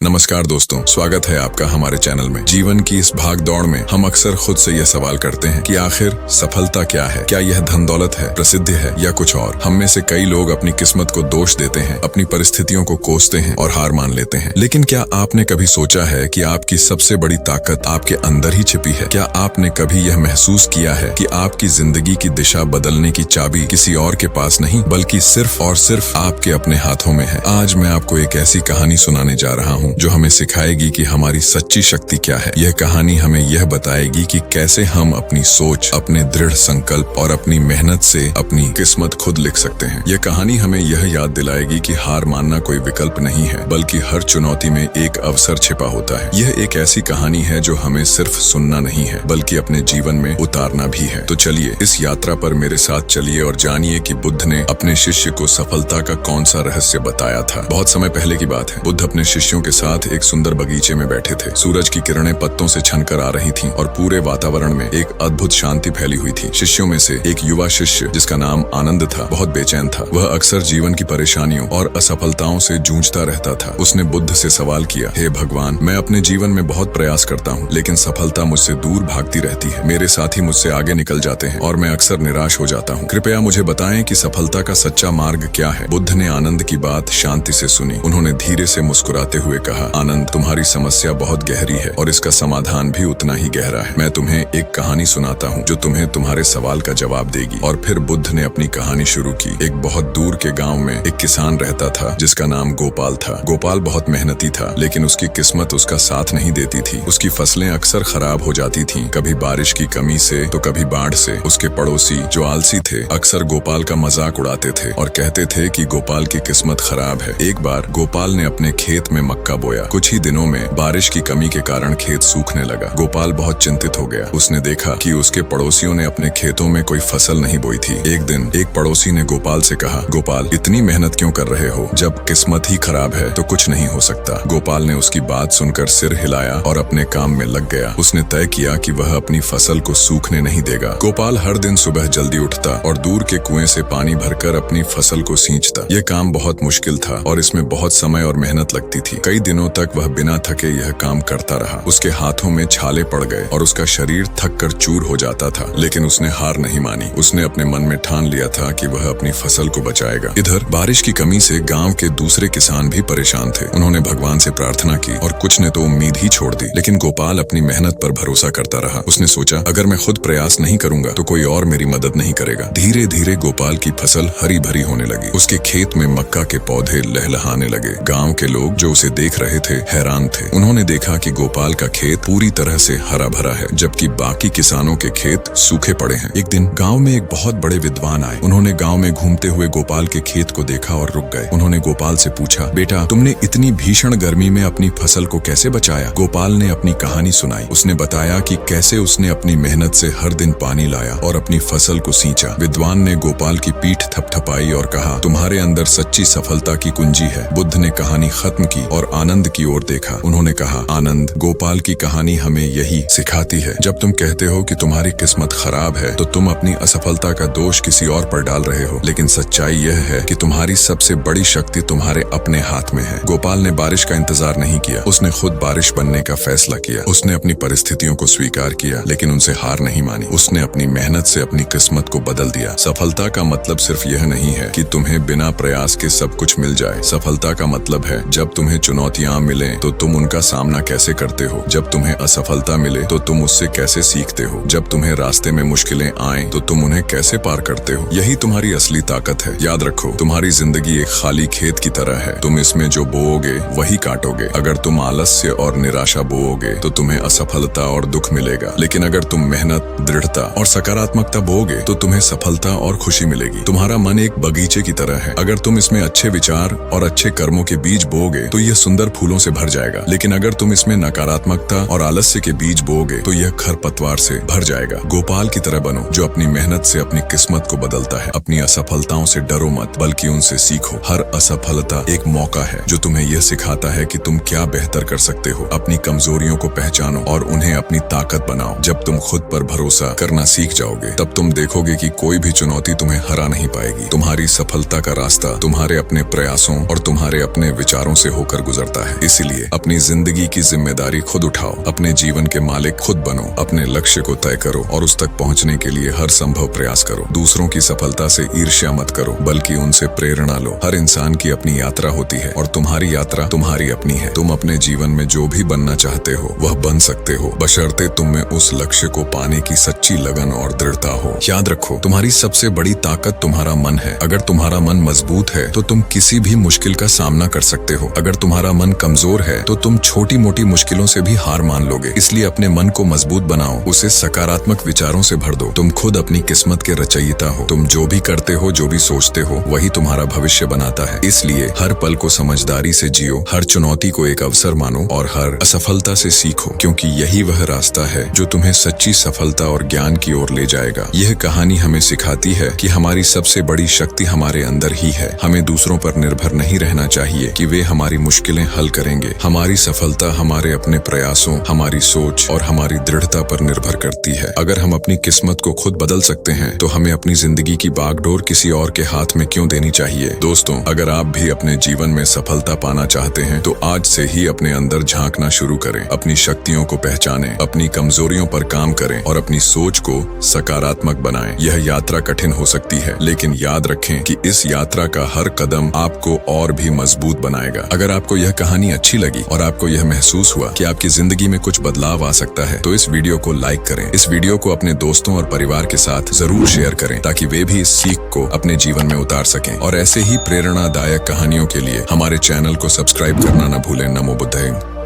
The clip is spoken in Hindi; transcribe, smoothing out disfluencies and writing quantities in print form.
नमस्कार दोस्तों, स्वागत है आपका हमारे चैनल में। जीवन की इस भाग दौड़ में हम अक्सर खुद से यह सवाल करते हैं कि आखिर सफलता क्या है? क्या यह धन दौलत है, प्रसिद्धि है या कुछ और? हम में से कई लोग अपनी किस्मत को दोष देते हैं, अपनी परिस्थितियों को कोसते हैं और हार मान लेते हैं। लेकिन क्या आपने कभी सोचा है कि आपकी सबसे बड़ी ताकत आपके अंदर ही छिपी है? क्या आपने कभी यह महसूस किया है कि आपकी जिंदगी की दिशा बदलने की चाबी किसी और के पास नहीं, बल्कि सिर्फ और सिर्फ आपके अपने हाथों में है? आज मैं आपको एक ऐसी कहानी सुनाने जा रहा हूँ जो हमें सिखाएगी कि हमारी सच्ची शक्ति क्या है। यह कहानी हमें यह बताएगी कि कैसे हम अपनी सोच, अपने दृढ़ संकल्प और अपनी मेहनत से अपनी किस्मत खुद लिख सकते हैं। यह कहानी हमें यह याद दिलाएगी कि हार मानना कोई विकल्प नहीं है, बल्कि हर चुनौती में एक अवसर छिपा होता है। यह एक ऐसी कहानी है जो हमें सिर्फ सुनना नहीं है, बल्कि अपने जीवन में उतारना भी है। तो चलिए इस यात्रा पर मेरे साथ चलिए और जानिए कि बुद्ध ने अपने शिष्य को सफलता का कौन सा रहस्य बताया था। बहुत समय पहले की बात है। बुद्ध अपने शिष्यों के साथ एक सुंदर बगीचे में बैठे थे। सूरज की किरणें पत्तों से छनकर आ रही थीं और पूरे वातावरण में एक अद्भुत शांति फैली हुई थी। शिष्यों में से एक युवा शिष्य, जिसका नाम आनंद था, बहुत बेचैन था। वह अक्सर जीवन की परेशानियों और असफलताओं से जूझता रहता था। उसने बुद्ध से सवाल किया, हे भगवान, मैं अपने जीवन में बहुत प्रयास करता हूँ, लेकिन सफलता मुझसे दूर भागती रहती है। मेरे साथी मुझसे आगे निकल जाते हैं और मैं अक्सर निराश हो जाता हूँ। कृपया मुझे बताएं कि सफलता का सच्चा मार्ग क्या है। बुद्ध ने आनंद की बात शांति से सुनी। उन्होंने धीरे से मुस्कुराते हुए कहा, आनंद, तुम्हारी समस्या बहुत गहरी है और इसका समाधान भी उतना ही गहरा है। मैं तुम्हें एक कहानी सुनाता हूँ जो तुम्हें तुम्हारे सवाल का जवाब देगी। और फिर बुद्ध ने अपनी कहानी शुरू की। एक बहुत दूर के गांव में एक किसान रहता था जिसका नाम गोपाल था। गोपाल बहुत मेहनती था, लेकिन उसकी किस्मत उसका साथ नहीं देती थी। उसकी फसलें अक्सर खराब हो जाती थीं, कभी बारिश की कमी से तो कभी बाढ़ से। उसके पड़ोसी जो आलसी थे, अक्सर गोपाल का मजाक उड़ाते थे और कहते थे कि गोपाल की किस्मत खराब है। एक बार गोपाल ने अपने खेत में मक्का बोया। कुछ ही दिनों में बारिश की कमी के कारण खेत सूखने लगा। गोपाल बहुत चिंतित हो गया। उसने देखा कि उसके पड़ोसियों ने अपने खेतों में कोई फसल नहीं बोई थी। एक दिन एक पड़ोसी ने गोपाल से कहा, गोपाल, इतनी मेहनत क्यों कर रहे हो? जब किस्मत ही खराब है तो कुछ नहीं हो सकता। गोपाल ने उसकी बात सुनकर सिर हिलाया और अपने काम में लग गया। उसने तय किया कि वह अपनी फसल को सूखने नहीं देगा। गोपाल हर दिन सुबह जल्दी उठता और दूर के कुएं से पानी भरकर अपनी फसल को सींचता। यह काम बहुत मुश्किल था और इसमें बहुत समय और मेहनत लगती थी। कई दिनों तक वह बिना थके यह काम करता रहा। उसके हाथों में छाले पड़ गए और उसका शरीर थक कर चूर हो जाता था, लेकिन उसने हार नहीं मानी। उसने अपने मन में ठान लिया था कि वह अपनी फसल को बचाएगा। इधर बारिश की कमी से गांव के दूसरे किसान भी परेशान थे। उन्होंने भगवान से प्रार्थना की और कुछ ने तो उम्मीद ही छोड़ दी, लेकिन गोपाल अपनी मेहनत पर भरोसा करता रहा। उसने सोचा, अगर मैं खुद प्रयास नहीं करूंगा तो कोई और मेरी मदद नहीं करेगा। धीरे धीरे गोपाल की फसल हरी भरी होने लगी। उसके खेत में मक्का के पौधे लहलहाने लगे। गाँव के लोग जो उसे देख रहे थे हैरान थे। उन्होंने देखा कि गोपाल का खेत पूरी तरह से हरा भरा है, जबकि बाकी किसानों के खेत सूखे पड़े हैं। एक दिन गांव में एक बहुत बड़े विद्वान आए। उन्होंने गांव में घूमते हुए गोपाल के खेत को देखा और रुक गए। उन्होंने गोपाल से पूछा, बेटा, तुमने इतनी भीषण गर्मी में अपनी फसल को कैसे बचाया? गोपाल ने अपनी कहानी सुनाई। उसने बताया कि कैसे उसने अपनी मेहनत से हर दिन पानी लाया और अपनी फसल को सींचा। विद्वान ने गोपाल की पीठ थपथपाई और कहा, तुम्हारे अंदर सच्ची सफलता की कुंजी है। बुद्ध ने कहानी खत्म की और आनंद की ओर देखा। उन्होंने कहा, आनंद, गोपाल की कहानी हमें यही सिखाती है। जब तुम कहते हो कि तुम्हारी किस्मत खराब है तो तुम अपनी असफलता का दोष किसी और पर डाल रहे हो, लेकिन सच्चाई यह है कि तुम्हारी सबसे बड़ी शक्ति तुम्हारे अपने हाथ में है। गोपाल ने बारिश का इंतजार नहीं किया। उसने खुद बारिश बनने का फैसला किया। उसने अपनी परिस्थितियों को स्वीकार किया, लेकिन उनसे हार नहीं मानी। उसने अपनी मेहनत से अपनी किस्मत को बदल दिया। सफलता का मतलब सिर्फ यह नहीं है कि तुम्हें बिना प्रयास के सब कुछ मिल जाए। सफलता का मतलब है जब तुम्हें चुनौतियां मिले तो तुम उनका सामना कैसे करते हो। जब तुम्हें असफलता मिले तो तुम उससे कैसे सीखते हो। जब तुम्हें रास्ते में मुश्किलें आए तो तुम उन्हें कैसे पार करते हो। यही तुम्हारी असली ताकत है। याद रखो, तुम्हारी जिंदगी एक खाली खेत की तरह है। तुम इसमें जो बोओगे वही काटोगे। अगर तुम आलस्य और निराशा बोओगे तो तुम्हें असफलता और दुख मिलेगा, लेकिन अगर तुम मेहनत, दृढ़ता और सकारात्मकता बोओगे तो तुम्हें सफलता और खुशी मिलेगी। तुम्हारा मन एक बगीचे की तरह है। अगर तुम इसमें अच्छे विचार और अच्छे कर्मों के बीज बोओगे तो यह सुंदर फूलों से भर जाएगा, लेकिन अगर तुम इसमें नकारात्मकता और आलस्य के बीज बोओगे तो यह खरपतवार से भर जाएगा। गोपाल की तरह बनो, जो अपनी मेहनत से अपनी किस्मत को बदलता है। अपनी असफलताओं से डरो मत, बल्कि उनसे सीखो। हर असफलता एक मौका है जो तुम्हें यह सिखाता है कि तुम क्या बेहतर कर सकते हो। अपनी कमजोरियों को पहचानो और उन्हें अपनी ताकत बनाओ। जब तुम खुद पर भरोसा करना सीख जाओगे तब तुम देखोगे कि कोई भी चुनौती तुम्हें हरा नहीं पाएगी। तुम्हारी सफलता का रास्ता तुम्हारे अपने प्रयासों और तुम्हारे अपने विचारों से होकर गुजरता करता है। इसीलिए अपनी जिंदगी की जिम्मेदारी खुद उठाओ, अपने जीवन के मालिक खुद बनो, अपने लक्ष्य को तय करो और उस तक पहुंचने के लिए हर संभव प्रयास करो। दूसरों की सफलता से ईर्ष्या मत करो, बल्कि उनसे प्रेरणा लो। हर इंसान की अपनी यात्रा होती है और तुम्हारी यात्रा तुम्हारी अपनी है। तुम अपने जीवन में जो भी बनना चाहते हो वह बन सकते हो, बशर्ते तुम में उस लक्ष्य को पाने की सच्ची लगन और दृढ़ता हो। याद रखो, तुम्हारी सबसे बड़ी ताकत तुम्हारा मन है। अगर तुम्हारा मन मजबूत है तो तुम किसी भी मुश्किल का सामना कर सकते हो। अगर तुम्हारा मन कमजोर है तो तुम छोटी मोटी मुश्किलों से भी हार मान लोगे। इसलिए अपने मन को मजबूत बनाओ, उसे सकारात्मक विचारों से भर दो। तुम खुद अपनी किस्मत के रचयिता हो। तुम जो भी करते हो, जो भी सोचते हो, वही तुम्हारा भविष्य बनाता है। इसलिए हर पल को समझदारी से जियो, हर चुनौती को एक अवसर मानो और हर असफलता से सीखो, क्योंकि यही वह रास्ता है जो तुम्हें सच्ची सफलता और ज्ञान की ओर ले जाएगा। यह कहानी हमें सिखाती है कि हमारी सबसे बड़ी शक्ति हमारे अंदर ही है। हमें दूसरों पर निर्भर नहीं रहना चाहिए कि वे हमारी मुश्किलें हल करेंगे। हमारी सफलता हमारे अपने प्रयासों, हमारी सोच और हमारी दृढ़ता पर निर्भर करती है। अगर हम अपनी किस्मत को खुद बदल सकते हैं तो हमें अपनी जिंदगी की बागडोर किसी और के हाथ में क्यों देनी चाहिए। दोस्तों, अगर आप भी अपने जीवन में सफलता पाना चाहते हैं तो आज से ही अपने अंदर झांकना शुरू करें। अपनी शक्तियों को पहचानें, अपनी कमजोरियों पर काम करें और अपनी सोच को सकारात्मक बनाएं। यह यात्रा कठिन हो सकती है, लेकिन याद रखें कि इस यात्रा का हर कदम आपको और भी मजबूत बनाएगा। अगर आपको यह कहानी अच्छी लगी और आपको यह महसूस हुआ कि आपकी जिंदगी में कुछ बदलाव आ सकता है तो इस वीडियो को लाइक करें। इस वीडियो को अपने दोस्तों और परिवार के साथ जरूर शेयर करें ताकि वे भी इस सीख को अपने जीवन में उतार सकें। और ऐसे ही प्रेरणादायक कहानियों के लिए हमारे चैनल को सब्सक्राइब करना न भूलें। नमो बुद्धाय।